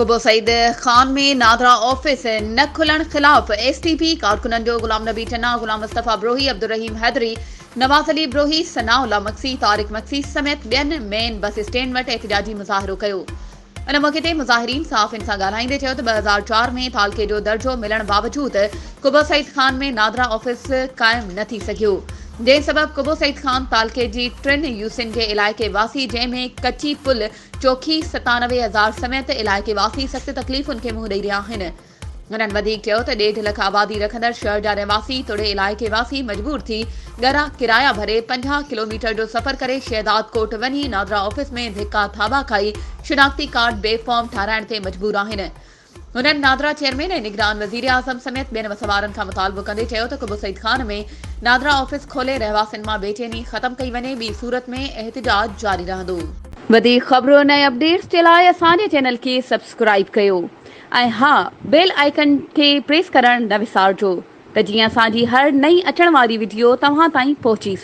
कुबो सईद खान में नादरा ऑफिस न खुलण खिलाफ एसटीपी कारकुनन जो गुलाम नबी टन्ना, गुलाम मुस्तफा ब्रोही, अब्दुल रहीम हैदरी, नवाज अली ब्रोही, सनाउल्ला मक्सी, तारिक मक्सी समेत ॿियनि मेन बस स्टैंड वटि एहतिजाजी मुज़ाहिरो कयो। इन मौक़े ते मुज़ाहिरीन साफ़ सां ॻाल्हाईंदे चयो त 2004 में तालके जो दर्जो मिलण बावजूदि कुबो सईद खान में नादरा ऑफिस क़ाइमु न थी सघियो, जंहिं सबब कुबो सईद खान तालके जी 3 यूसिन जे इलाइक़े वासी, जंहिंमें कच्ची पुल, चौखी, 97,000 समेत इलाइक़े वासी सख़्त तकलीफ़ुनि खे मुंहुं ॾेई रहिया आहिनि। हुननि वधीक चयो त 1.5 लख आबादी रखंदड़ शहर जा रहवासी तोड़े इलाइक़े वासी मजबूर थी ॻरा किराया भरे 50 किलोमीटर जो सफ़र करे शहदाद कोट वञी नादरा ऑफिस में धिका थाबा खाई शिनाख्ती कार्ड बे फॉर्म ठाराइण ते मजबूर आहिनि। हुननि नादरा चेयरमैन ऐं निगरान वज़ीर आज़म समेत ॿियनि मसवारनि खां मुतालबो कंदे चयो त कुबो सईद खान में नादरा ऑफिस खोले रहवासियुनि मां बेचैनी ख़त्म कई वञे, ॿी सूरत में एहतिजाज जारी रहंदो। वधीक ख़बरूं ऐं अपडेट्स जे लाइ असांजे चैनल खे सब्सक्राइब कयो ऐं हा, बेल आइकन खे प्रेस करणु न विसारिजो त जीअं असांजी हर नई अचण वारी वीडियो तव्हां ताईं पहुची सघे।